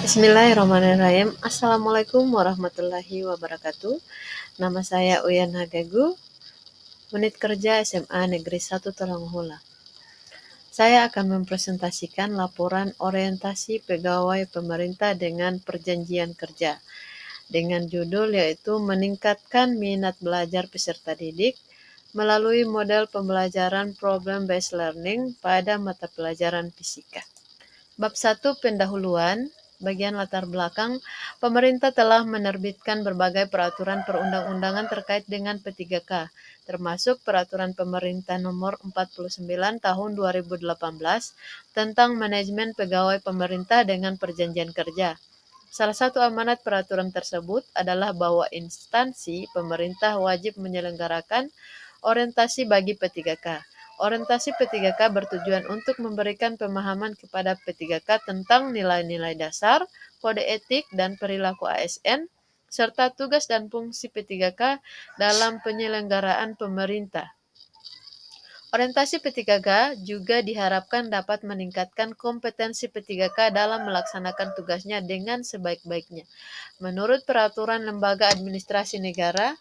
Bismillahirrahmanirrahim. Assalamualaikum warahmatullahi wabarakatuh. Nama saya Uyan Hagegu, Unit Kerja SMA Negeri 1 Talanghula. Saya akan mempresentasikan laporan orientasi pegawai pemerintah dengan perjanjian kerja dengan judul yaitu meningkatkan minat belajar peserta didik melalui model pembelajaran problem-based learning pada mata pelajaran fisika. Bab 1 pendahuluan. Bagian latar belakang, pemerintah telah menerbitkan berbagai peraturan perundang-undangan terkait dengan P3K, termasuk Peraturan Pemerintah Nomor 49 Tahun 2018 tentang manajemen pegawai pemerintah dengan perjanjian kerja. Salah satu amanat peraturan tersebut adalah bahwa instansi pemerintah wajib menyelenggarakan orientasi bagi P3K. Orientasi P3K bertujuan untuk memberikan pemahaman kepada P3K tentang nilai-nilai dasar, kode etik, dan perilaku ASN, serta tugas dan fungsi P3K dalam penyelenggaraan pemerintah. Orientasi P3K juga diharapkan dapat meningkatkan kompetensi P3K dalam melaksanakan tugasnya dengan sebaik-baiknya. Menurut Peraturan Lembaga Administrasi Negara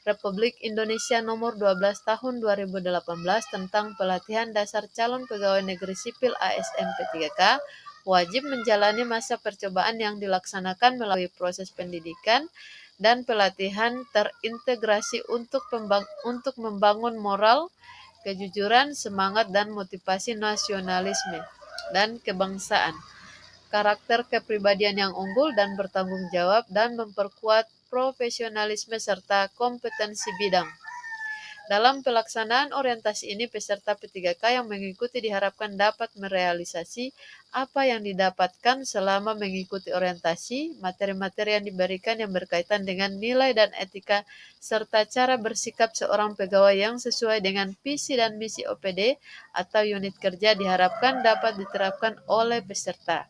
Republik Indonesia Nomor 12 Tahun 2018 tentang pelatihan dasar calon pegawai negeri sipil ASN P3K, wajib menjalani masa percobaan yang dilaksanakan melalui proses pendidikan dan pelatihan terintegrasi untuk membangun moral, kejujuran, semangat, dan motivasi nasionalisme dan kebangsaan, karakter kepribadian yang unggul dan bertanggung jawab, dan memperkuat profesionalisme serta kompetensi bidang. Dalam pelaksanaan orientasi ini, peserta P3K yang mengikuti diharapkan dapat merealisasi apa yang didapatkan selama mengikuti orientasi, materi-materi yang diberikan yang berkaitan dengan nilai dan etika, serta cara bersikap seorang pegawai yang sesuai dengan visi dan misi OPD atau unit kerja diharapkan dapat diterapkan oleh peserta.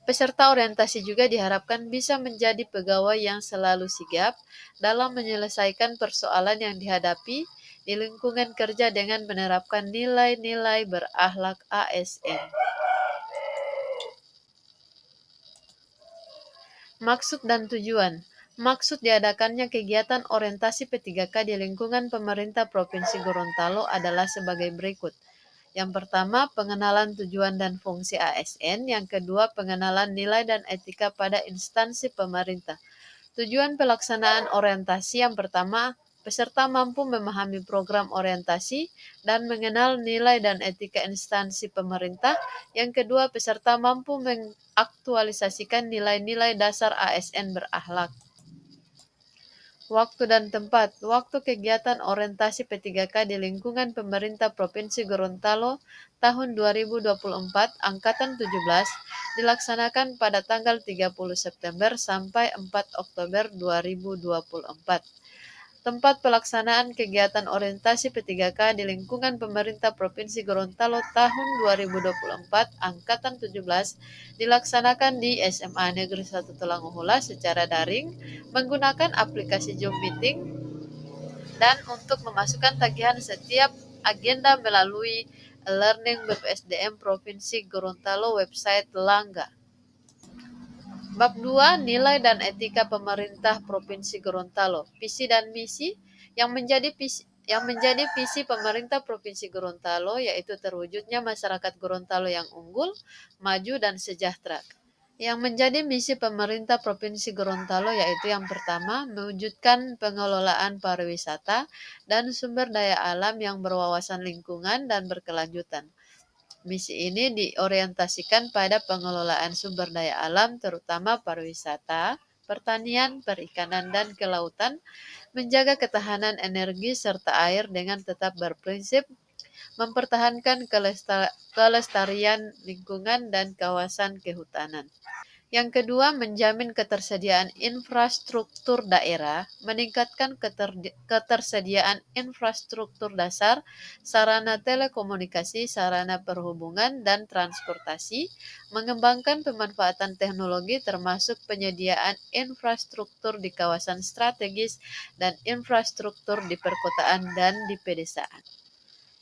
Peserta orientasi juga diharapkan bisa menjadi pegawai yang selalu sigap dalam menyelesaikan persoalan yang dihadapi di lingkungan kerja dengan menerapkan nilai-nilai berakhlak ASN. Maksud dan tujuan. Maksud diadakannya kegiatan orientasi P3K di lingkungan pemerintah Provinsi Gorontalo adalah sebagai berikut. Yang pertama, pengenalan tujuan dan fungsi ASN. Yang kedua, pengenalan nilai dan etika pada instansi pemerintah. Tujuan pelaksanaan orientasi yang pertama, peserta mampu memahami program orientasi dan mengenal nilai dan etika instansi pemerintah. Yang kedua, peserta mampu mengaktualisasikan nilai-nilai dasar ASN berakhlak. Waktu dan tempat. Waktu kegiatan orientasi P3K di lingkungan pemerintah Provinsi Gorontalo tahun 2024 angkatan 17 dilaksanakan pada tanggal 30 September sampai 4 Oktober 2024. Tempat pelaksanaan kegiatan orientasi P3K di lingkungan pemerintah Provinsi Gorontalo tahun 2024 angkatan 17 dilaksanakan di SMA Negeri 1 Talanghula secara daring menggunakan aplikasi Zoom Meeting dan untuk memasukkan tagihan setiap agenda melalui Learning BPSDM Provinsi Gorontalo website Langga. Bab 2, nilai dan etika pemerintah Provinsi Gorontalo. Visi dan misi yang menjadi visi pemerintah Provinsi Gorontalo yaitu terwujudnya masyarakat Gorontalo yang unggul, maju, dan sejahtera. Yang menjadi misi pemerintah Provinsi Gorontalo yaitu yang pertama, mewujudkan pengelolaan pariwisata dan sumber daya alam yang berwawasan lingkungan dan berkelanjutan. Misi ini diorientasikan pada pengelolaan sumber daya alam terutama pariwisata, pertanian, perikanan, dan kelautan, menjaga ketahanan energi serta air dengan tetap berprinsip mempertahankan kelestarian lingkungan dan kawasan kehutanan. Yang kedua, menjamin ketersediaan infrastruktur daerah, meningkatkan ketersediaan infrastruktur dasar, sarana telekomunikasi, sarana perhubungan, dan transportasi, mengembangkan pemanfaatan teknologi termasuk penyediaan infrastruktur di kawasan strategis dan infrastruktur di perkotaan dan di pedesaan.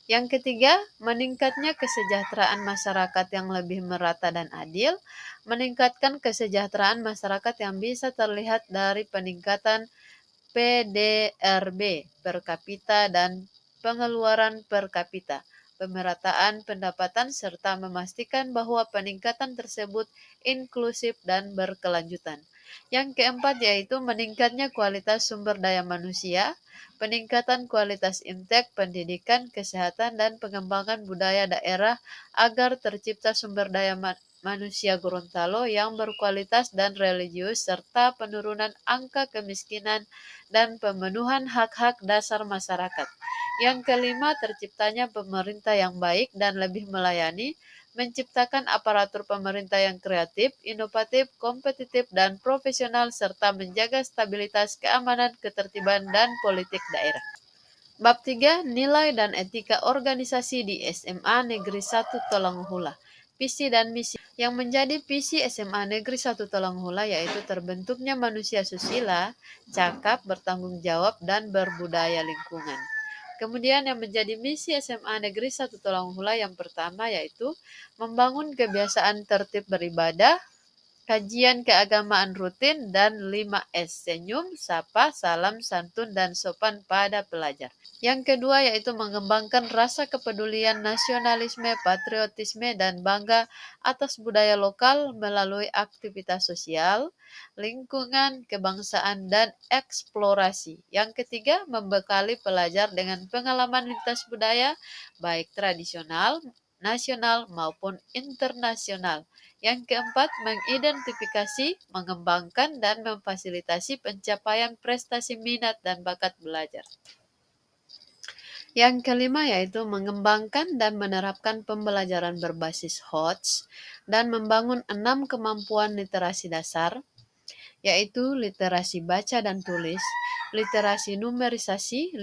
Yang ketiga, meningkatnya kesejahteraan masyarakat yang lebih merata dan adil. Meningkatkan kesejahteraan masyarakat yang bisa terlihat dari peningkatan PDRB per kapita dan pengeluaran per kapita, pemerataan pendapatan, serta memastikan bahwa peningkatan tersebut inklusif dan berkelanjutan. Yang keempat yaitu meningkatnya kualitas sumber daya manusia, peningkatan kualitas intake, pendidikan, kesehatan, dan pengembangan budaya daerah agar tercipta sumber daya manusia Gorontalo yang berkualitas dan religius, serta penurunan angka kemiskinan dan pemenuhan hak-hak dasar masyarakat. Yang kelima, terciptanya pemerintah yang baik dan lebih melayani, menciptakan aparatur pemerintah yang kreatif, inovatif, kompetitif, dan profesional, serta menjaga stabilitas, keamanan, ketertiban, dan politik daerah. Bab 3, Nilai dan Etika Organisasi di SMA Negeri 1 Tolonghula. Visi dan misi. Yang menjadi visi SMA Negeri 1 Tolonghula yaitu terbentuknya manusia susila, cakap, bertanggung jawab, dan berbudaya lingkungan. Kemudian yang menjadi misi SMA Negeri 1 Tolonghula yang pertama yaitu membangun kebiasaan tertib beribadah, kajian keagamaan rutin, dan 5S, senyum, sapa, salam, santun, dan sopan pada pelajar. Yang kedua yaitu mengembangkan rasa kepedulian, nasionalisme, patriotisme, dan bangga atas budaya lokal melalui aktivitas sosial, lingkungan, kebangsaan, dan eksplorasi. Yang ketiga, membekali pelajar dengan pengalaman lintas budaya, baik tradisional, nasional, maupun internasional. Yang keempat, mengidentifikasi, mengembangkan, dan memfasilitasi pencapaian prestasi minat dan bakat belajar. Yang kelima yaitu mengembangkan dan menerapkan pembelajaran berbasis HOTS dan membangun 6 kemampuan literasi dasar, yaitu literasi baca dan tulis, literasi numerisasi,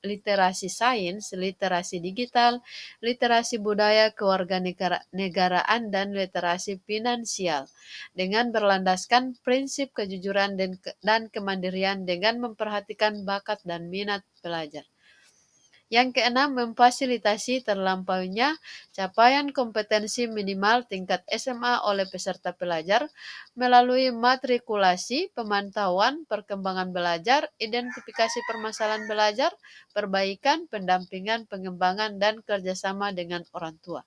literasi sains, literasi digital, literasi budaya kewarganegaraan, dan literasi finansial, dengan berlandaskan prinsip kejujuran dan kemandirian dengan memperhatikan bakat dan minat pelajar. Yang keenam, memfasilitasi terlampaunya capaian kompetensi minimal tingkat SMA oleh peserta pelajar melalui matrikulasi, pemantauan, perkembangan belajar, identifikasi permasalahan belajar, perbaikan, pendampingan, pengembangan, dan kerjasama dengan orang tua.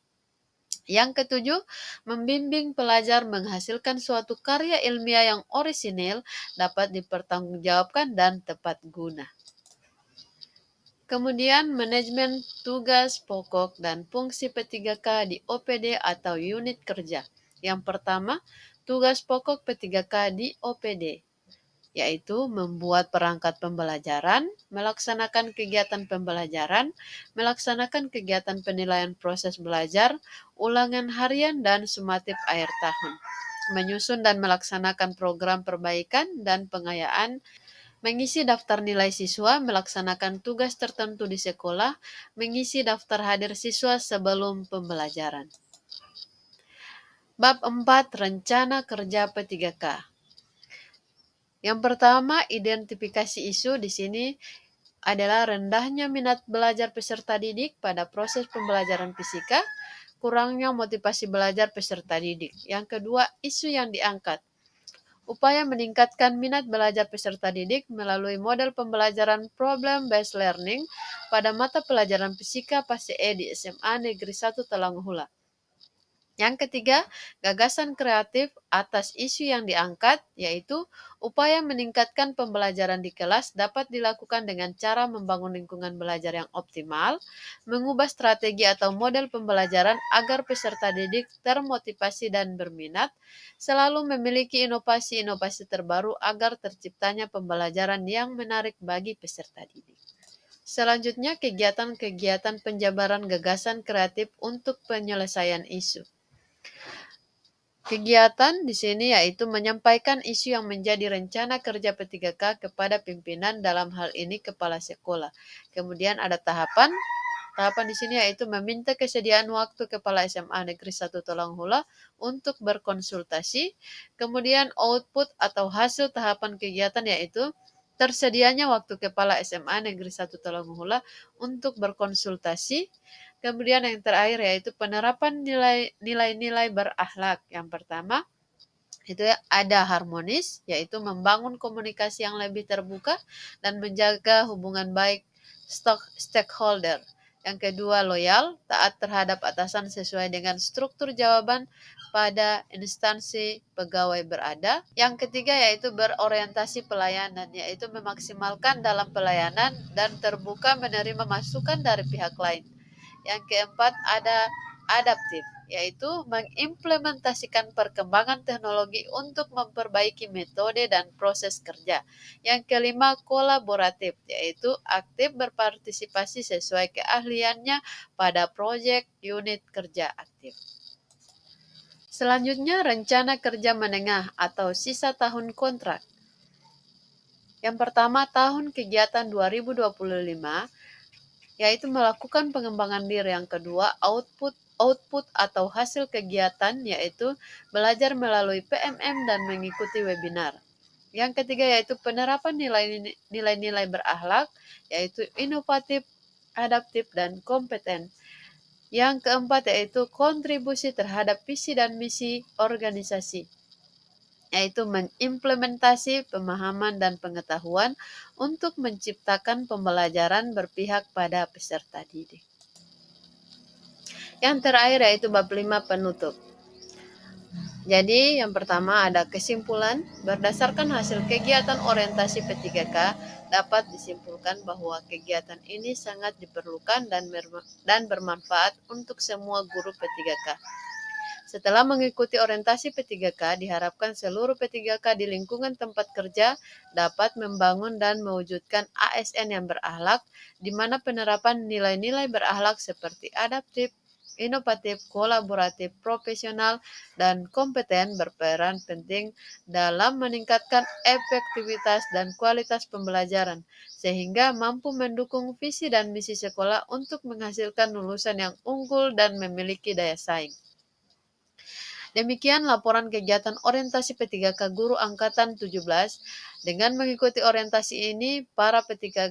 Yang ketujuh, membimbing pelajar menghasilkan suatu karya ilmiah yang orisinil, dapat dipertanggungjawabkan, dan tepat guna. Kemudian manajemen tugas pokok dan fungsi P3K di OPD atau unit kerja. Yang pertama, tugas pokok P3K di OPD, yaitu membuat perangkat pembelajaran, melaksanakan kegiatan pembelajaran, melaksanakan kegiatan penilaian proses belajar, ulangan harian dan sumatif akhir tahun, menyusun dan melaksanakan program perbaikan dan pengayaan, mengisi daftar nilai siswa, melaksanakan tugas tertentu di sekolah, mengisi daftar hadir siswa sebelum pembelajaran. Bab 4, Rencana Kerja P3K. Yang pertama, identifikasi isu di sini adalah rendahnya minat belajar peserta didik pada proses pembelajaran fisika, kurangnya motivasi belajar peserta didik. Yang kedua, isu yang diangkat. Upaya meningkatkan minat belajar peserta didik melalui model pembelajaran problem-based learning pada mata pelajaran fisika PASE di SMA Negeri 1 Talanghula. Yang ketiga, gagasan kreatif atas isu yang diangkat, yaitu upaya meningkatkan pembelajaran di kelas dapat dilakukan dengan cara membangun lingkungan belajar yang optimal, mengubah strategi atau model pembelajaran agar peserta didik termotivasi dan berminat, selalu memiliki inovasi-inovasi terbaru agar terciptanya pembelajaran yang menarik bagi peserta didik. Selanjutnya, kegiatan-kegiatan penjabaran gagasan kreatif untuk penyelesaian isu. Kegiatan di sini yaitu menyampaikan isu yang menjadi rencana kerja P3K kepada pimpinan, dalam hal ini kepala sekolah. Kemudian ada tahapan di sini yaitu meminta kesediaan waktu kepala SMA Negeri 1 Talanghula untuk berkonsultasi. Kemudian output atau hasil tahapan kegiatan yaitu tersedianya waktu kepala SMA Negeri 1 Talanghula untuk berkonsultasi. Kemudian yang terakhir yaitu penerapan nilai-nilai berakhlak. Yang pertama, itu ada harmonis, yaitu membangun komunikasi yang lebih terbuka dan menjaga hubungan baik stakeholder. Yang kedua, loyal, taat terhadap atasan sesuai dengan struktur jawaban pada instansi pegawai berada. Yang ketiga yaitu berorientasi pelayanan, yaitu memaksimalkan dalam pelayanan dan terbuka menerima masukan dari pihak lain. Yang keempat ada adaptif, yaitu mengimplementasikan perkembangan teknologi untuk memperbaiki metode dan proses kerja. Yang kelima kolaboratif, yaitu aktif berpartisipasi sesuai keahliannya pada proyek unit kerja aktif. Selanjutnya rencana kerja menengah atau sisa tahun kontrak. Yang pertama tahun kegiatan 2025 yaitu melakukan pengembangan diri. Yang kedua, output atau hasil kegiatan, yaitu belajar melalui PMM dan mengikuti webinar. Yang ketiga yaitu penerapan nilai-nilai berakhlak, yaitu inovatif, adaptif, dan kompeten. Yang keempat yaitu kontribusi terhadap visi dan misi organisasi, yaitu mengimplementasi pemahaman dan pengetahuan untuk menciptakan pembelajaran berpihak pada peserta didik. Yang terakhir yaitu bab 5 penutup. Jadi yang pertama ada kesimpulan, berdasarkan hasil kegiatan orientasi P3K dapat disimpulkan bahwa kegiatan ini sangat diperlukan dan bermanfaat untuk semua guru P3K. Setelah mengikuti orientasi P3K, diharapkan seluruh P3K di lingkungan tempat kerja dapat membangun dan mewujudkan ASN yang berakhlak, di mana penerapan nilai-nilai berakhlak seperti adaptif, inovatif, kolaboratif, profesional, dan kompeten berperan penting dalam meningkatkan efektivitas dan kualitas pembelajaran, sehingga mampu mendukung visi dan misi sekolah untuk menghasilkan lulusan yang unggul dan memiliki daya saing. Demikian laporan kegiatan orientasi P3K Guru Angkatan 17. Dengan mengikuti orientasi ini, para P3K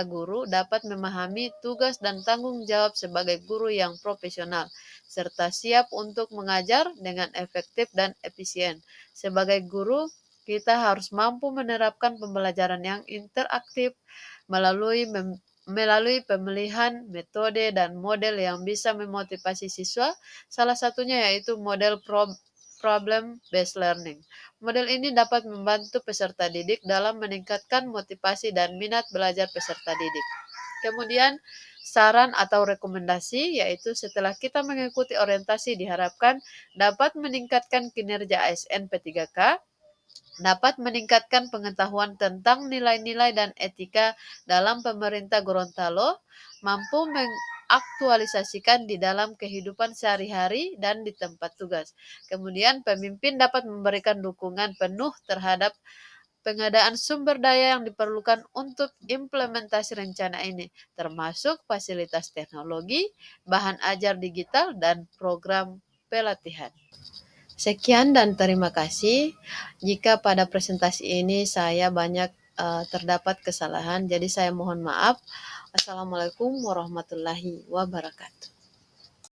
guru dapat memahami tugas dan tanggung jawab sebagai guru yang profesional, serta siap untuk mengajar dengan efektif dan efisien. Sebagai guru, kita harus mampu menerapkan pembelajaran yang interaktif melalui pemilihan metode dan model yang bisa memotivasi siswa, salah satunya yaitu model problem-based learning. Model ini dapat membantu peserta didik dalam meningkatkan motivasi dan minat belajar peserta didik. Kemudian, saran atau rekomendasi, yaitu setelah kita mengikuti orientasi diharapkan dapat meningkatkan kinerja ASN P3K, dapat meningkatkan pengetahuan tentang nilai-nilai dan etika dalam pemerintah Gorontalo, mampu mengaktualisasikan di dalam kehidupan sehari-hari dan di tempat tugas. Kemudian pemimpin dapat memberikan dukungan penuh terhadap pengadaan sumber daya yang diperlukan untuk implementasi rencana ini, termasuk fasilitas teknologi, bahan ajar digital, dan program pelatihan. Sekian dan terima kasih. Jika pada presentasi ini saya banyak terdapat kesalahan, jadi saya mohon maaf. Assalamualaikum warahmatullahi wabarakatuh.